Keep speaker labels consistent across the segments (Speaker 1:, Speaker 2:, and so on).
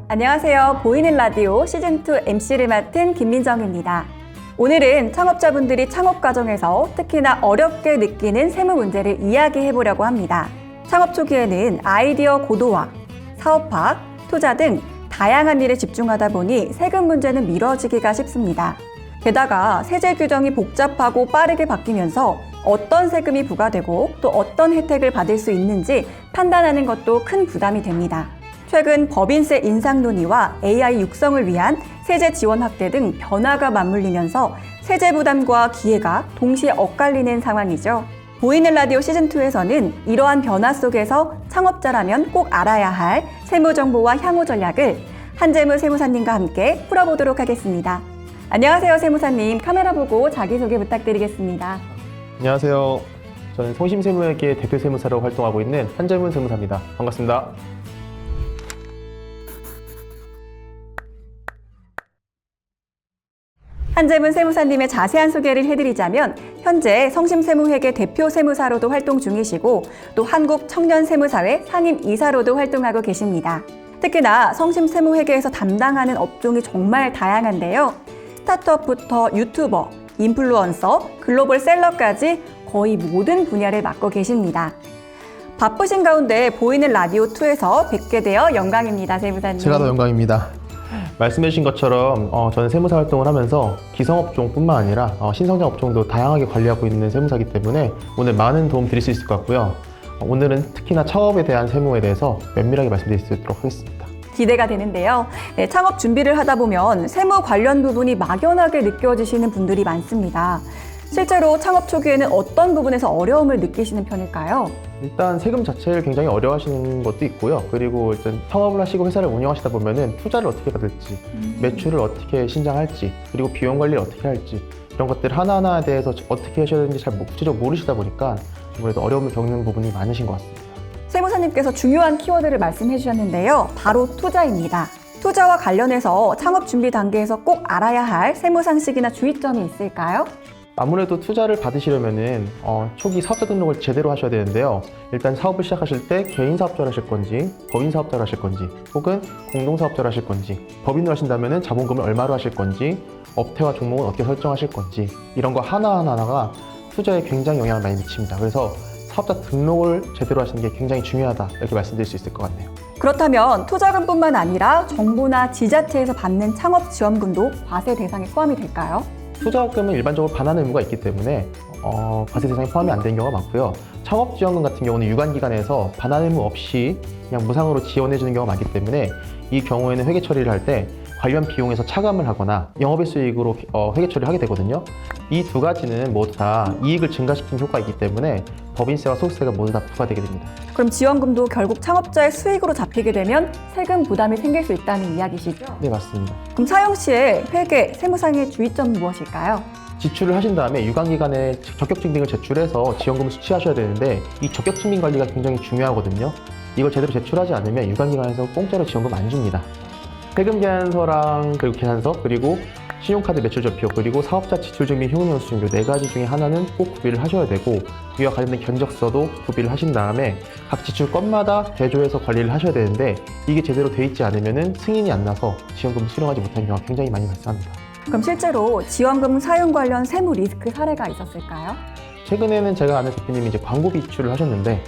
Speaker 1: 안녕하세요. 보이는 라디오 시즌2 MC를 맡은 김민정입니다. 오늘은 창업자분들이 창업 과정에서 특히나 어렵게 느끼는 세무 문제를 이야기해 보려고 합니다. 창업 초기에는 아이디어 고도화, 사업 파악, 투자 등 다양한 일에 집중하다 보니 세금 문제는 미뤄지기가 쉽습니다. 게다가 세제 규정이 복잡하고 빠르게 바뀌면서 어떤 세금이 부과되고 또 어떤 혜택을 받을 수 있는지 판단하는 것도 큰 부담이 됩니다. 최근 법인세 인상 논의와 AI 육성을 위한 세제 지원 확대 등 변화가 맞물리면서 세제 부담과 기회가 동시에 엇갈리는 상황이죠. 보이는 라디오 시즌2에서는 이러한 변화 속에서 창업자라면 꼭 알아야 할 세무 정보와 향후 전략을 한재무 세무사님과 함께 풀어보도록 하겠습니다. 안녕하세요, 세무사님. 카메라 보고 자기소개 부탁드리겠습니다.
Speaker 2: 안녕하세요. 저는 성심세무회계 대표 세무사로 활동하고 있는 한재문 세무사입니다. 반갑습니다.
Speaker 1: 한재문 세무사님의 자세한 소개를 해드리자면 현재 성심세무회계 대표 세무사로도 활동 중이시고 또 한국청년세무사회 상임이사로도 활동하고 계십니다. 특히나 성심세무회계에서 담당하는 업종이 정말 다양한데요. 스타트업부터 유튜버, 인플루언서, 글로벌 셀러까지 거의 모든 분야를 맡고 계십니다. 바쁘신 가운데 보이는 라디오2에서 뵙게 되어 영광입니다, 세무사님.
Speaker 2: 제가 더 영광입니다. 말씀해 주신 것처럼 저는 세무사 활동을 하면서 기성업종뿐만 아니라 신성장 업종도 다양하게 관리하고 있는 세무사이기 때문에 오늘 많은 도움 드릴 수 있을 것 같고요. 오늘은 특히나 창업에 대한 세무에 대해서 면밀하게 말씀드릴 수 있도록 하겠습니다.
Speaker 1: 기대가 되는데요. 네, 창업 준비를 하다 보면 세무 관련 부분이 막연하게 느껴지시는 분들이 많습니다. 실제로 창업 초기에는 어떤 부분에서 어려움을 느끼시는 편일까요?
Speaker 2: 일단 세금 자체를 굉장히 어려워하시는 것도 있고요. 그리고 일단 창업을 하시고 회사를 운영하시다 보면은 투자를 어떻게 받을지, 매출을 어떻게 신장할지, 그리고 비용 관리를 어떻게 할지 이런 것들 하나하나에 대해서 어떻게 하셔야 되는지 잘 구체적으로 모르시다 보니까 아무래도 어려움을 겪는 부분이 많으신 것 같습니다.
Speaker 1: 세무사님께서 중요한 키워드를 말씀해 주셨는데요. 바로 투자입니다. 투자와 관련해서 창업 준비 단계에서 꼭 알아야 할 세무 상식이나 주의점이 있을까요?
Speaker 2: 아무래도 투자를 받으시려면은 초기 사업자 등록을 제대로 하셔야 되는데요. 일단 사업을 시작하실 때 개인 사업자를 하실 건지, 법인 사업자를 하실 건지, 혹은 공동 사업자를 하실 건지, 법인으로 하신다면은 자본금을 얼마로 하실 건지, 업태와 종목은 어떻게 설정하실 건지 이런 거 하나하나가 투자에 굉장히 영향을 많이 미칩니다. 그래서 사업자 등록을 제대로 하시는 게 굉장히 중요하다 이렇게 말씀드릴 수 있을 것 같네요.
Speaker 1: 그렇다면 투자금뿐만 아니라 정부나 지자체에서 받는 창업 지원금도 과세 대상에 포함이 될까요?
Speaker 2: 투자금은 일반적으로 반환 의무가 있기 때문에 과세 대상에 포함이 안 되는 경우가 많고요. 창업지원금 같은 경우는 유관기관에서 반환 의무 없이 그냥 무상으로 지원해 주는 경우가 많기 때문에 이 경우에는 회계 처리를 할 때 관련 비용에서 차감을 하거나 영업의 수익으로 회계 처리를 하게 되거든요. 이 두 가지는 모두 다 이익을 증가시키는 효과가 있기 때문에 법인세와 소득세가 모두 다 부과되게 됩니다.
Speaker 1: 그럼 지원금도 결국 창업자의 수익으로 잡히게 되면 세금 부담이 생길 수 있다는 이야기시죠?
Speaker 2: 네, 맞습니다.
Speaker 1: 그럼 사용 시에 회계, 세무상의 주의점은 무엇일까요?
Speaker 2: 지출을 하신 다음에 유관기관에 적격증빙을 제출해서 지원금을 수취하셔야 되는데 이 적격증빙 관리가 굉장히 중요하거든요. 이걸 제대로 제출하지 않으면 유관기관에서 공짜로 지원금 안 줍니다. 세금 계산서랑 그리고 계산서, 그리고 신용카드 매출전표, 그리고 사업자 지출증빙 효능영수증 네 가지 중에 하나는 꼭 구비를 하셔야 되고, 이와 관련된 견적서도 구비를 하신 다음에 각 지출 건마다 대조해서 관리를 하셔야 되는데 이게 제대로 돼 있지 않으면 승인이 안 나서 지원금을 수령하지 못하는 경우가 굉장히 많이 발생합니다.
Speaker 1: 그럼 실제로 지원금 사용 관련 세무 리스크 사례가 있었을까요?
Speaker 2: 최근에는 제가 아는 대표님이 이제 광고비 지출을 하셨는데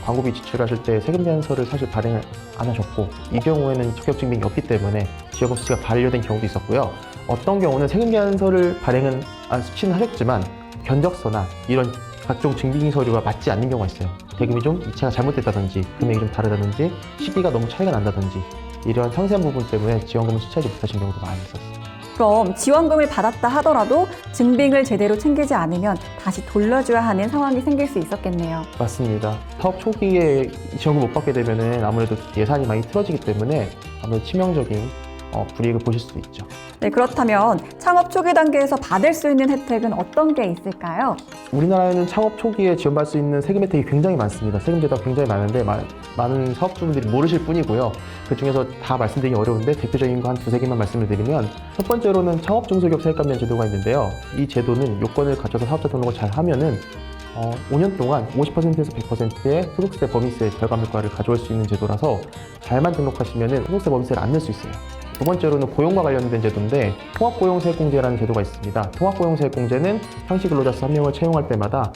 Speaker 2: 광고비 지출하실 때 세금 계산서를 사실 발행을 안 하셨고, 이 경우에는 적격증빙이 없기 때문에 지원금 수치가 반려된 경우도 있었고요. 어떤 경우는 세금 계산서를 발행은 수치는 하셨지만 견적서나 이런 각종 증빙 서류가 맞지 않는 경우가 있어요. 대금이 좀 이체가 잘못됐다든지 금액이 좀 다르다든지 시기가 너무 차이가 난다든지 이런 상세한 부분 때문에 지원금을 수취하지 못하신 경우도 많이 있었어요.
Speaker 1: 그럼 지원금을 받았다 하더라도 증빙을 제대로 챙기지 않으면 다시 돌려줘야 하는 상황이 생길 수 있었겠네요.
Speaker 2: 맞습니다. 사업 초기에 지원금 못 받게 되면 아무래도 예산이 많이 틀어지기 때문에 아무래도 치명적인 불이익을 보실 수 있죠.
Speaker 1: 네, 그렇다면 창업 초기 단계에서 받을 수 있는 혜택은 어떤 게 있을까요?
Speaker 2: 우리나라에는 창업 초기에 지원받을 수 있는 세금 혜택이 굉장히 많습니다. 세금 제도가 굉장히 많은데 많은 사업주분들이 모르실 뿐이고요. 그 중에서 다 말씀드리기 어려운데 대표적인 거 한 두세 개만 말씀을 드리면, 첫 번째로는 창업 중소기업 세액감면 제도가 있는데요. 이 제도는 요건을 갖춰서 사업자 등록을 잘 하면은 5년 동안 50%에서 100%의 소득세 법인세 절감 효과를 가져올 수 있는 제도라서 잘만 등록하시면 소득세 법인세를 안 낼 수 있어요. 두 번째로는 고용과 관련된 제도인데 통합고용세액공제라는 제도가 있습니다. 통합고용세액공제는 상시 근로자 한 명을 채용할 때마다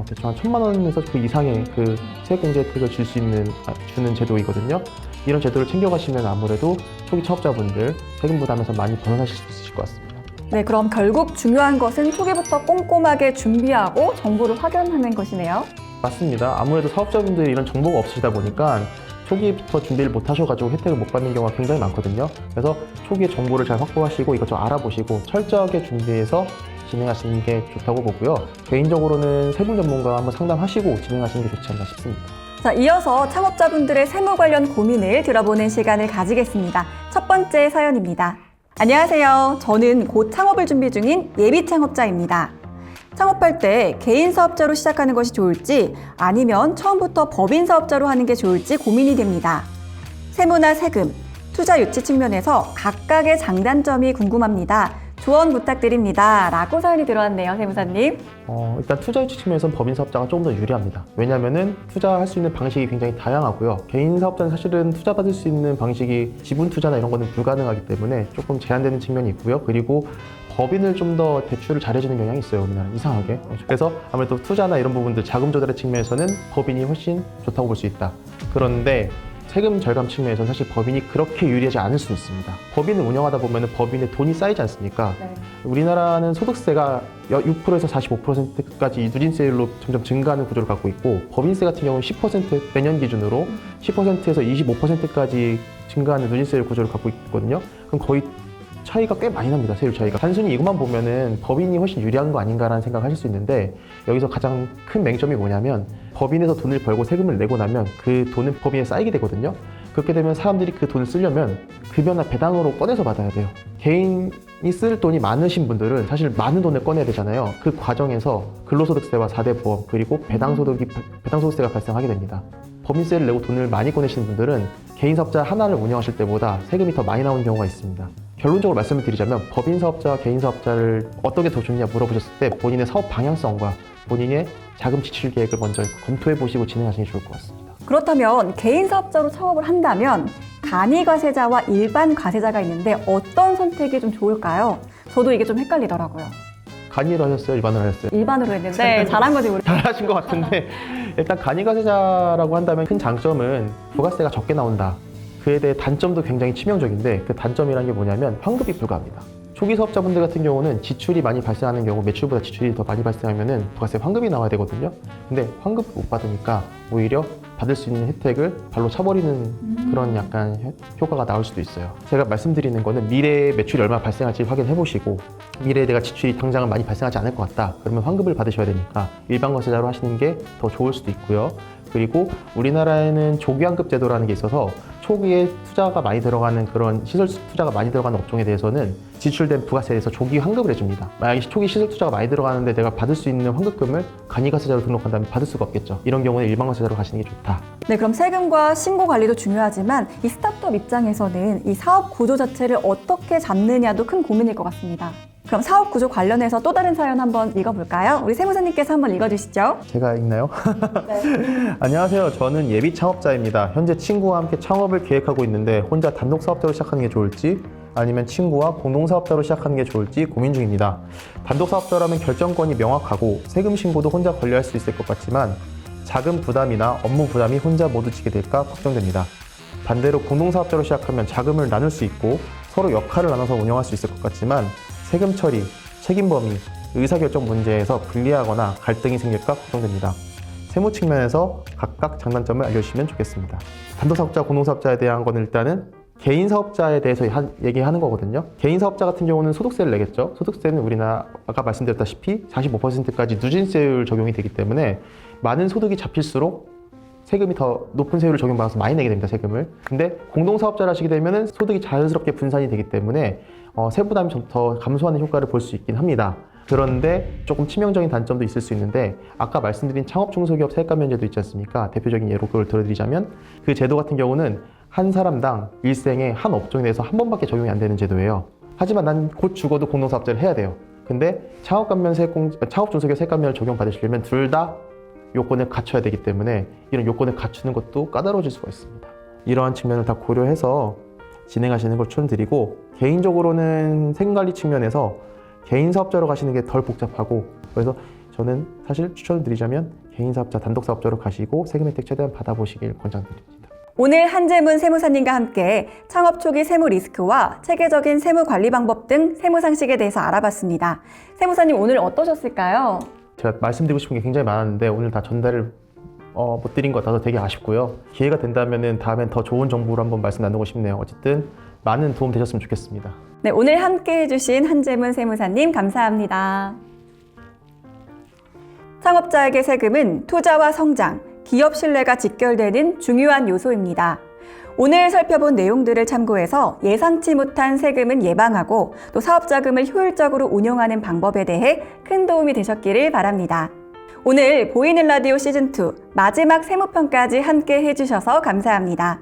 Speaker 2: 대충 한 1,000만 원에서 그 이상의 그 세액공제 혜택을 주는 제도이거든요. 이런 제도를 챙겨가시면 아무래도 초기 창업자분들 세금 부담에서 많이 벗어나실 수 있으실 것 같습니다.
Speaker 1: 네, 그럼 결국 중요한 것은 초기부터 꼼꼼하게 준비하고 정보를 확인하는 것이네요.
Speaker 2: 맞습니다. 아무래도 사업자분들이 이런 정보가 없으시다 보니까 초기부터 준비를 못 하셔가지고 혜택을 못 받는 경우가 굉장히 많거든요. 그래서 초기에 정보를 잘 확보하시고 이것저것 알아보시고 철저하게 준비해서 진행하시는 게 좋다고 보고요. 개인적으로는 세무 전문가와 한번 상담하시고 진행하시는 게 좋지 않나 싶습니다.
Speaker 1: 자, 이어서 창업자분들의 세무 관련 고민을 들어보는 시간을 가지겠습니다. 첫 번째 사연입니다. 안녕하세요. 저는 곧 창업을 준비 중인 예비 창업자입니다. 창업할 때 개인 사업자로 시작하는 것이 좋을지 아니면 처음부터 법인 사업자로 하는 게 좋을지 고민이 됩니다. 세무나 세금, 투자 유치 측면에서 각각의 장단점이 궁금합니다. 조언 부탁드립니다. 라고 사연이 들어왔네요, 세무사님.
Speaker 2: 일단 투자 유치 측면에서는 법인 사업자가 조금 더 유리합니다. 왜냐하면 투자할 수 있는 방식이 굉장히 다양하고요. 개인 사업자는 사실은 투자 받을 수 있는 방식이 지분 투자나 이런 거는 불가능하기 때문에 조금 제한되는 측면이 있고요. 그리고 법인을 좀 더 대출을 잘해주는 경향이 있어요, 우리나라는 이상하게. 그래서 아무래도 투자나 이런 부분들 자금 조달의 측면에서는 법인이 훨씬 좋다고 볼 수 있다. 그런데 세금 절감 측면에서는 사실 법인이 그렇게 유리하지 않을 수는 있습니다. 법인을 운영하다 보면 법인의 돈이 쌓이지 않습니까?
Speaker 1: 네.
Speaker 2: 우리나라는 소득세가 6%에서 45%까지 누진세율로 점점 증가하는 구조를 갖고 있고 법인세 같은 경우는 10% 매년 기준으로 10%에서 25%까지 증가하는 누진세율 구조를 갖고 있거든요. 그럼 거의 차이가 꽤 많이 납니다. 세율 차이가. 단순히 이것만 보면은 법인이 훨씬 유리한 거 아닌가라는 생각을 하실 수 있는데 여기서 가장 큰 맹점이 뭐냐면 법인에서 돈을 벌고 세금을 내고 나면 그 돈은 법인에 쌓이게 되거든요. 그렇게 되면 사람들이 그 돈을 쓰려면 급여나 배당으로 꺼내서 받아야 돼요. 개인이 쓸 돈이 많으신 분들은 사실 많은 돈을 꺼내야 되잖아요. 그 과정에서 근로소득세와 4대 보험 그리고 배당소득세가 발생하게 됩니다. 법인세를 내고 돈을 많이 꺼내시는 분들은 개인 사업자 하나를 운영하실 때보다 세금이 더 많이 나오는 경우가 있습니다. 결론적으로 말씀을 드리자면 법인 사업자와 개인 사업자를 어떤 게 더 좋냐 물어보셨을 때 본인의 사업 방향성과 본인의 자금 지출 계획을 먼저 검토해 보시고 진행하시는 게 좋을 것 같습니다.
Speaker 1: 그렇다면 개인 사업자로 창업을 한다면 간이 과세자와 일반 과세자가 있는데 어떤 선택이 좀 좋을까요? 저도 이게 좀 헷갈리더라고요.
Speaker 2: 간이로 하셨어요? 일반으로 하셨어요?
Speaker 1: 일반으로 했는데 잘한 거지 우리.
Speaker 2: 잘하신 것 같은데 일단 간이과세자라고 한다면 큰 장점은 부가세가 적게 나온다. 그에 대해 단점도 굉장히 치명적인데 그 단점이라는 게 뭐냐면 환급이 불가합니다. 초기 사업자분들 같은 경우는 지출이 많이 발생하는 경우 매출보다 지출이 더 많이 발생하면 부가세 환급이 나와야 되거든요. 근데 환급을 못 받으니까 오히려 받을 수 있는 혜택을 발로 차버리는 그런 약간 효과가 나올 수도 있어요. 제가 말씀드리는 거는 미래에 매출이 얼마나 발생할지 확인해 보시고 미래에 내가 지출이 당장은 많이 발생하지 않을 것 같다. 그러면 환급을 받으셔야 되니까 일반과세자로 하시는 게 더 좋을 수도 있고요. 그리고 우리나라에는 조기환급 제도라는 게 있어서 초기에 투자가 많이 들어가는 그런 시설 투자가 많이 들어가는 업종에 대해서는 지출된 부가세에서 조기 환급을 해줍니다. 만약에 초기 시설 투자가 많이 들어가는데 내가 받을 수 있는 환급금을 간이과세자로 등록한다면 받을 수가 없겠죠. 이런 경우는 일반과세자로 가시는 게 좋다.
Speaker 1: 네, 그럼 세금과 신고 관리도 중요하지만 이 스타트업 입장에서는 이 사업 구조 자체를 어떻게 잡느냐도 큰 고민일 것 같습니다. 그럼 사업 구조 관련해서 또 다른 사연 한번 읽어볼까요? 우리 세무사님께서 한번 읽어주시죠.
Speaker 2: 제가 읽나요?
Speaker 1: 네.
Speaker 2: 안녕하세요. 저는 예비 창업자입니다. 현재 친구와 함께 창업을 계획하고 있는데 혼자 단독 사업자로 시작하는 게 좋을지 아니면 친구와 공동 사업자로 시작하는 게 좋을지 고민 중입니다. 단독 사업자라면 결정권이 명확하고 세금 신고도 혼자 관리할 수 있을 것 같지만 자금 부담이나 업무 부담이 혼자 모두 지게 될까 걱정됩니다. 반대로 공동 사업자로 시작하면 자금을 나눌 수 있고 서로 역할을 나눠서 운영할 수 있을 것 같지만 세금 처리, 책임 범위, 의사결정 문제에서 불리하거나 갈등이 생길까 걱정됩니다. 세무 측면에서 각각 장단점을 알려주시면 좋겠습니다. 단독사업자, 공동사업자에 대한 건 일단은 개인 사업자에 대해서 얘기하는 거거든요. 개인 사업자 같은 경우는 소득세를 내겠죠. 소득세는 우리나라 아까 말씀드렸다시피 45%까지 누진세율 적용이 되기 때문에 많은 소득이 잡힐수록 세금이 더 높은 세율을 적용받아서 많이 내게 됩니다, 세금을. 근데 공동사업자를 하시게 되면 소득이 자연스럽게 분산이 되기 때문에 세부담이 좀 더 감소하는 효과를 볼 수 있긴 합니다. 그런데 조금 치명적인 단점도 있을 수 있는데 아까 말씀드린 창업중소기업 세액감면제도 있지 않습니까? 대표적인 예로 그걸 들어드리자면 그 제도 같은 경우는 한 사람당 일생에 한 업종에 대해서 한 번밖에 적용이 안 되는 제도예요. 하지만 난 곧 죽어도 공동사업자를 해야 돼요. 근데 창업중소기업 세액감면을 적용받으시려면 둘 다 요건을 갖춰야 되기 때문에 이런 요건을 갖추는 것도 까다로워질 수가 있습니다. 이러한 측면을 다 고려해서 진행하시는 걸 추천드리고, 개인적으로는 세금관리 측면에서 개인 사업자로 가시는 게 덜 복잡하고, 그래서 저는 사실 추천을 드리자면 개인 사업자, 단독 사업자로 가시고 세금 혜택 최대한 받아보시길 권장드립니다.
Speaker 1: 오늘 한재문 세무사님과 함께 창업 초기 세무 리스크와 체계적인 세무 관리 방법 등 세무 상식에 대해서 알아봤습니다. 세무사님 오늘 어떠셨을까요?
Speaker 2: 제가 말씀드리고 싶은 게 굉장히 많았는데 오늘 다 전달을 못 드린 것 같아서 되게 아쉽고요. 기회가 된다면 다음엔 더 좋은 정보로 한번 말씀 나누고 싶네요. 어쨌든 많은 도움 되셨으면 좋겠습니다.
Speaker 1: 네, 오늘 함께 해주신 한재문 세무사님 감사합니다. 창업자에게 세금은 투자와 성장, 기업 신뢰가 직결되는 중요한 요소입니다. 오늘 살펴본 내용들을 참고해서 예상치 못한 세금은 예방하고 또 사업자금을 효율적으로 운용하는 방법에 대해 큰 도움이 되셨기를 바랍니다. 오늘 보이는 라디오 시즌2 마지막 세무편까지 함께 해주셔서 감사합니다.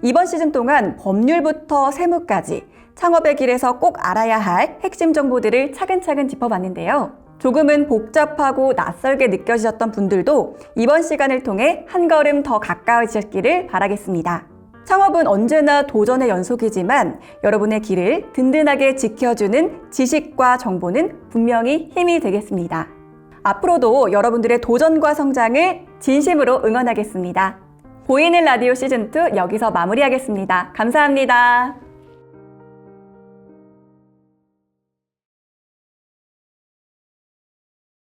Speaker 1: 이번 시즌 동안 법률부터 세무까지 창업의 길에서 꼭 알아야 할 핵심 정보들을 차근차근 짚어봤는데요. 조금은 복잡하고 낯설게 느껴지셨던 분들도 이번 시간을 통해 한 걸음 더 가까워지셨기를 바라겠습니다. 창업은 언제나 도전의 연속이지만 여러분의 길을 든든하게 지켜주는 지식과 정보는 분명히 힘이 되겠습니다. 앞으로도 여러분들의 도전과 성장을 진심으로 응원하겠습니다. 보이는 라디오 시즌2 여기서 마무리하겠습니다. 감사합니다.